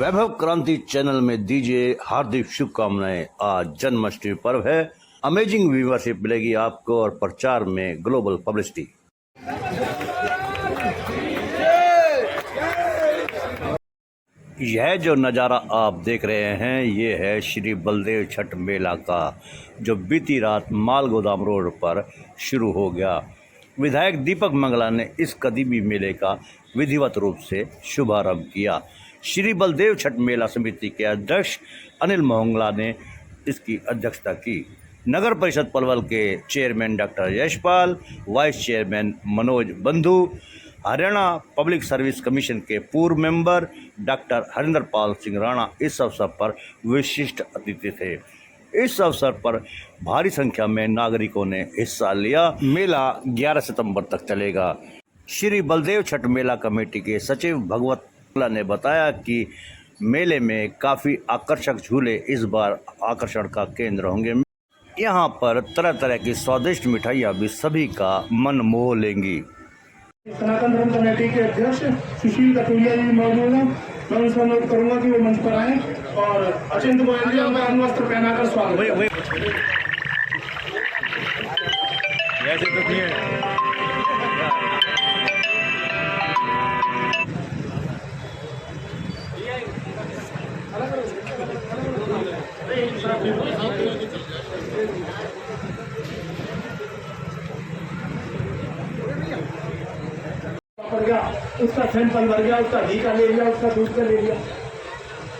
वैभव क्रांति चैनल में दीजिए हार्दिक शुभकामनाएं। आज जन्माष्टमी पर्व है। अमेजिंग व्यूवरशिप मिलेगी आपको और प्रचार में ग्लोबल पब्लिसिटी। यह जो नज़ारा आप देख रहे हैं ये है श्री बलदेव छठ मेला का, जो बीती रात माल गोदाम रोड पर शुरू हो गया। विधायक दीपक मंगला ने इस कदीमी मेले का विधिवत रूप से शुभारंभ किया। श्री बलदेव छठ मेला समिति के अध्यक्ष अनिल मोहंगला ने इसकी अध्यक्षता की। नगर परिषद पलवल के chairman doctor Yashpal, vice chairman Manoj बंधु, हरियाणा पब्लिक सर्विस कमीशन के पूर्व मेंबर डॉक्टर हरिंदर पाल सिंह राणा इस अवसर पर विशिष्ट अतिथि थे। इस अवसर पर भारी संख्या में नागरिकों ने हिस्सा लिया। मेला 11 सितंबर तक चलेगा। श्री बलदेव छठ मेला कमेटी के सचिव भगवत ने बताया कि मेले में काफी आकर्षक झूले इस बार आकर्षण का केंद्र होंगे। यहाँ पर तरह तरह की स्वादिष्ट मिठाइयाँ भी सभी का मन मोह लेंगी। सनातन धर्म कमेटी के अध्यक्ष सुशील कटोरिया जी मौजूद हैं। मैं उनसे अनुरोध करूंगा कि वो मंच पर आए और अचिंत गोयल जी उनका अणुवस्त्र पहनाकर स्वागत पड़ गया, उसका सैंपल भर गया, उसका घी का ले लिया, उसका दूध का ले लिया।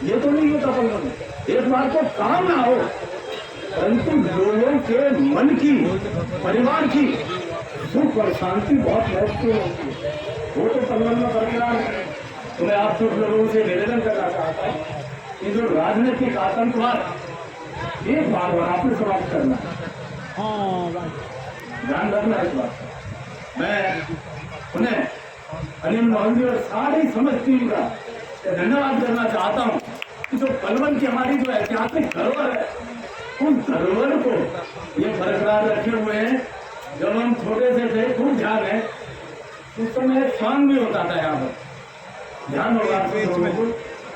ये तो नहीं होता पलवल में। एक बार तो काम ना हो, परंतु लोगों के मन की, परिवार की सुख और शांति बहुत महत्वपूर्ण होती है। वो तो पलवल में बरकरार है। तो मैं आप सब लोगों से निवेदन करना चाहता हूँ कि जो राजनीतिक आतंकवाद एक बार आपने समाप्त करना, ध्यान रखना इस बात का। मैं उन्हें अनिल मोहन जी और सारी समझ टीम का धन्यवाद करना चाहता हूँ कि जो पलवल की हमारी जो ऐतिहासिक धरोहर है, उन धरोहर को ये बरकरार रखे हुए हैं। जब हम छोटे से थे, खूब ध्यान है, उस समय शाम भी होता था। यहाँ पर ध्यान होगा,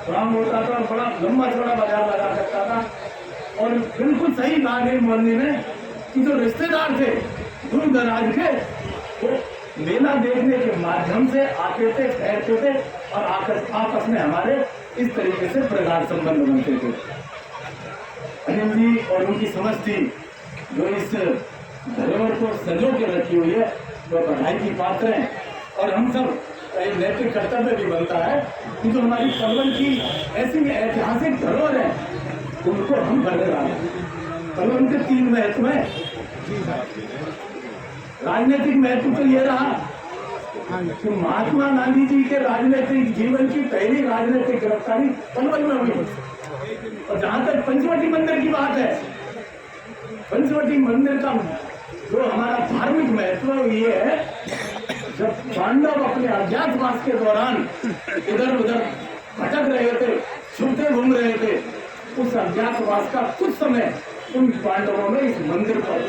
शाम होता था और बड़ा लंबा चौड़ा बाजार लगा सकता था। और बिल्कुल सही कहा अनिल मोहन जी ने कि जो रिश्तेदार थे दूर दराज के, वो मेला देखने के माध्यम से आते थे, ठहरते थे और आपस में हमारे इस तरीके से प्रगाढ़ संबंध बनते थे। अनिल जी और उनकी समझ थी जो इस धरोहर को संजो के रखी हुई है, वो बधाई की पात्र है। और हम सब एक नैतिक कर्तव्य भी बनता है कि जो हमारी पलवल की ऐसी ऐतिहासिक धरोहर है, उनको हम बरकरार रखें। पलवल के 3 महत्व है। राजनीतिक महत्व तो ये रहा कि महात्मा गांधी जी के राजनीतिक जीवन की पहली राजनीतिक गिरफ्तारी पलवल में हुई। और जहां तक पंचवटी मंदिर की बात है, पंचवटी मंदिर का जो हमारा धार्मिक महत्व ये है, जब पांडव अपने अज्ञातवास के दौरान इधर उधर भटक रहे थे, छुपते घूम रहे थे, उस अज्ञातवास का कुछ समय उन पांडवों ने इस मंदिर पर,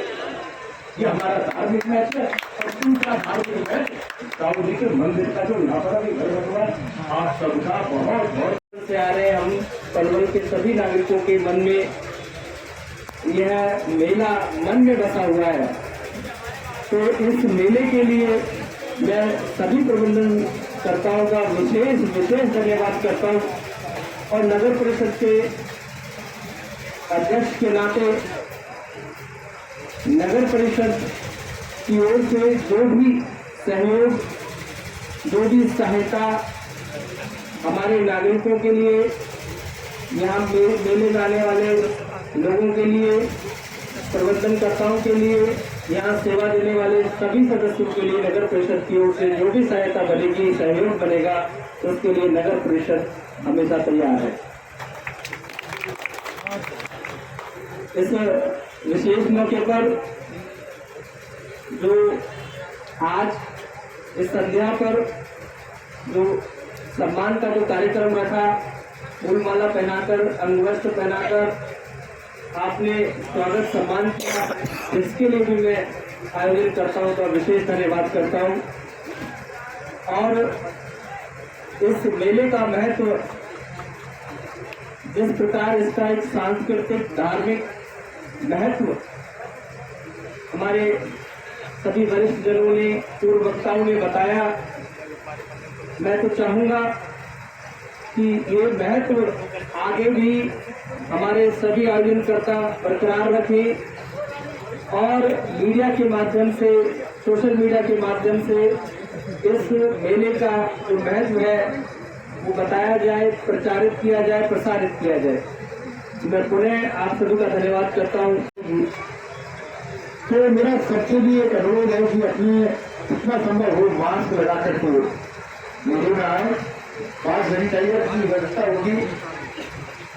ये हमारा धार्मिक महत्व है। और दूसरा धार्मिक महत्व राम जी के मंदिर का जो यहाँ पर अभी घर हुआ, आप सबका बहुत बहुत से आ रहे हैं। हम पलवल के सभी नागरिकों के मन में यह मेला मन में बसा हुआ है। तो इस मेले के लिए मैं सभी प्रबंधनकर्ताओं का विशेष धन्यवाद करता हूँ। और नगर परिषद के अध्यक्ष के नाते नगर परिषद की ओर से जो भी सहयोग, जो भी सहायता हमारे नागरिकों के लिए, यहाँ मेले में आने वाले लोगों के लिए, प्रबंधनकर्ताओं के लिए, यहाँ सेवा देने वाले सभी सदस्यों के लिए नगर परिषद की ओर से जो भी सहायता बनेगी, सहयोग बनेगा, उसके लिए नगर परिषद हमेशा तैयार है। इस विशेष मौके पर जो आज इस संध्या पर जो सम्मान का जो कार्यक्रम रखा, फूलमाला पहनाकर, अंगवस्त्र पहनाकर आपने स्वागत सम्मान किया, इसके लिए भी मैं आयोजन करता हूँ तो विशेष धन्यवाद करता हूँ। और इस मेले का महत्व जिस प्रकार इसका एक सांस्कृतिक धार्मिक महत्व हमारे सभी वरिष्ठ जनों ने, पूर्व वक्ताओं ने बताया, मैं तो चाहूंगा कि ये महत्व आगे भी हमारे सभी आयोजनकर्ता बरकरार रखें और मीडिया के माध्यम से, सोशल मीडिया के माध्यम से इस मेले का जो महत्व है वो बताया जाए, प्रचारित किया जाए, प्रसारित किया जाए। मैं पुनः आप सभी का धन्यवाद करता हूँ। तो मेरा सबसे भी एक अनुरोध है कि अपने जितना संभव हो मास्क लगा करके मेले में आए। 5 सैनिटाइजर की व्यवस्था होगी,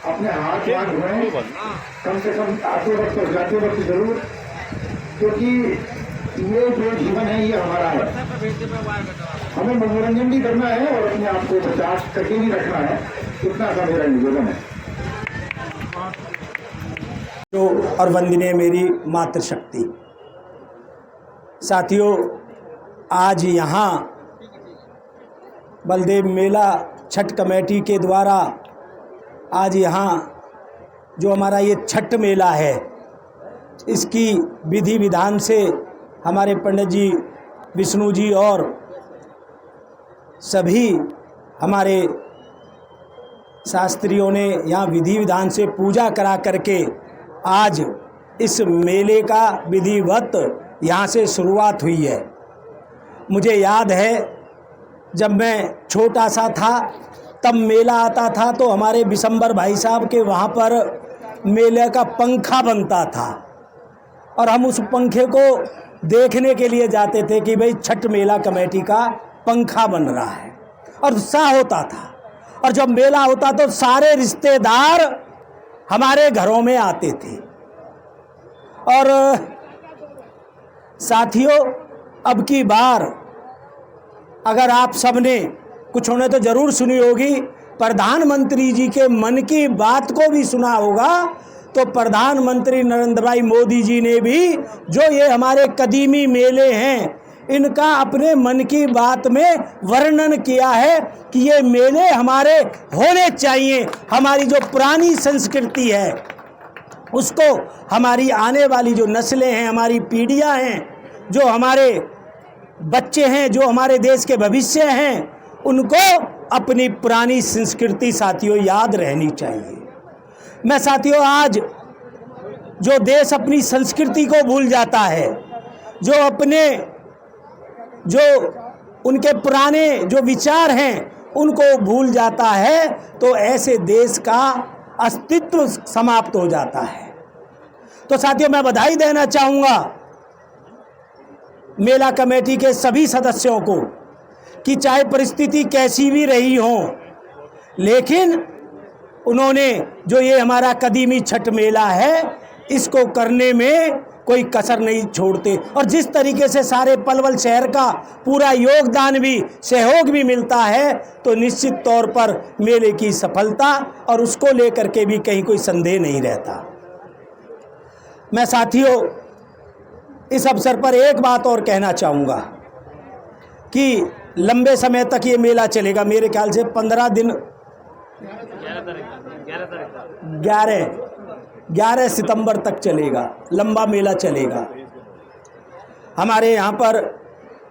अपने हाथ धोएं, कम से कम आते वक्त और जाते वक्त जरूर, क्योंकि ये जो जीवन है ये हमारा है। हमें मनोरंजन भी करना है और अपने आप को 50% भी रखना है। इतना सा मेरा निवेदन है। तो और वंदनीय मेरी मातृशक्ति। साथियों, आज यहाँ बलदेव मेला छठ कमेटी के द्वारा आज यहाँ जो हमारा ये छठ मेला है, इसकी विधि विधान से हमारे पंडित जी, विष्णु जी और सभी हमारे शास्त्रियों ने यहाँ विधि विधान से पूजा करा करके आज इस मेले का विधिवत यहाँ से शुरुआत हुई है। मुझे याद है जब मैं छोटा सा था तब मेला आता था तो हमारे विशंबर भाई साहब के वहाँ पर मेले का पंखा बनता था और हम उस पंखे को देखने के लिए जाते थे कि भाई छठ मेला कमेटी का पंखा बन रहा है और उत्साह होता था। और जब मेला होता तो सारे रिश्तेदार हमारे घरों में आते थे। और साथियों, अब की बार अगर आप सबने कुछ होने तो ज़रूर सुनी होगी, प्रधानमंत्री जी के मन की बात को भी सुना होगा, तो प्रधानमंत्री नरेंद्र भाई मोदी जी ने भी जो ये हमारे कदीमी मेले हैं इनका अपने मन की बात में वर्णन किया है कि ये मेले हमारे होने चाहिए। हमारी जो पुरानी संस्कृति है उसको हमारी आने वाली जो नस्लें हैं, हमारी पीढ़ियां हैं, जो हमारे बच्चे हैं, जो हमारे देश के भविष्य हैं, उनको अपनी पुरानी संस्कृति साथियों याद रहनी चाहिए। मैं साथियों, आज जो देश अपनी संस्कृति को भूल जाता है, जो उनके पुराने जो विचार हैं उनको भूल जाता है, तो ऐसे देश का अस्तित्व समाप्त हो जाता है। तो साथियों, मैं बधाई देना चाहूँगा मेला कमेटी के सभी सदस्यों को कि चाहे परिस्थिति कैसी भी रही हो, लेकिन उन्होंने जो ये हमारा कदीमी छठ मेला है इसको करने में कोई कसर नहीं छोड़ते। और जिस तरीके से सारे पलवल शहर का पूरा योगदान भी, सहयोग भी मिलता है, तो निश्चित तौर पर मेले की सफलता और उसको लेकर के भी कहीं कोई संदेह नहीं रहता। मैं साथियों इस अवसर पर एक बात और कहना चाहूँगा कि लंबे समय तक ये मेला चलेगा। मेरे ख्याल से 15 दिन 11 सितंबर तक चलेगा, लंबा मेला चलेगा। हमारे यहाँ पर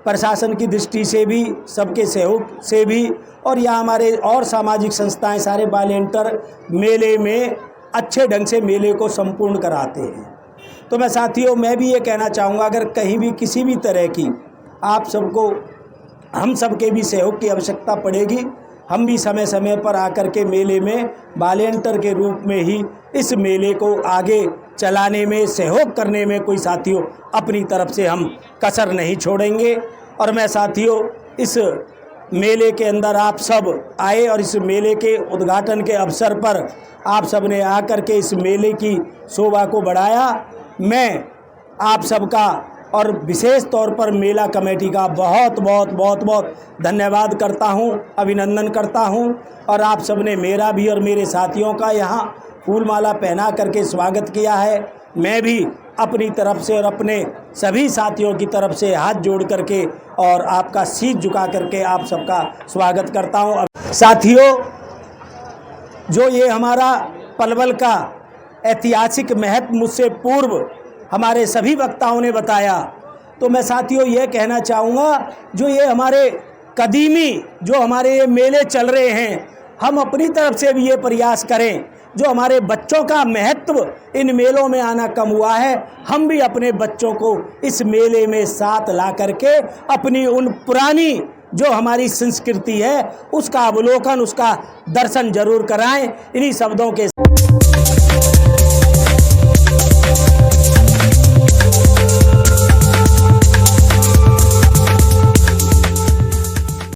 प्रशासन की दृष्टि से भी, सबके सहयोग से भी, और यहाँ हमारे और सामाजिक संस्थाएं सारे वॉलेंटियर मेले में अच्छे ढंग से मेले को संपूर्ण कराते हैं। तो मैं साथियों, मैं भी ये कहना चाहूँगा, अगर कहीं भी किसी भी तरह की आप सबको, हम सबके भी सहयोग की आवश्यकता पड़ेगी, हम भी समय समय पर आकर के मेले में वॉलेंटियर के रूप में ही इस मेले को आगे चलाने में, सहयोग करने में कोई साथियों अपनी तरफ से हम कसर नहीं छोड़ेंगे। और मैं साथियों इस मेले के अंदर आप सब आए और इस मेले के उद्घाटन के अवसर पर आप सब ने आकर के इस मेले की शोभा को बढ़ाया। मैं आप सबका और विशेष तौर पर मेला कमेटी का बहुत बहुत बहुत बहुत धन्यवाद करता हूं, अभिनंदन करता हूं। और आप सब ने मेरा भी और मेरे साथियों का यहाँ फूल माला पहना करके स्वागत किया है। मैं भी अपनी तरफ से और अपने सभी साथियों की तरफ से हाथ जोड़ करके और आपका शीश झुका करके आप सबका स्वागत करता हूं। साथियों, जो ये हमारा पलवल का ऐतिहासिक महत्व मुझसे पूर्व हमारे सभी वक्ताओं ने बताया, तो मैं साथियों ये कहना चाहूँगा, जो ये हमारे कदीमी जो हमारे ये मेले चल रहे हैं, हम अपनी तरफ से भी ये प्रयास करें, जो हमारे बच्चों का महत्व इन मेलों में आना कम हुआ है, हम भी अपने बच्चों को इस मेले में साथ ला करके अपनी उन पुरानी जो हमारी संस्कृति है उसका अवलोकन, उसका दर्शन जरूर कराएं। इन्हीं शब्दों के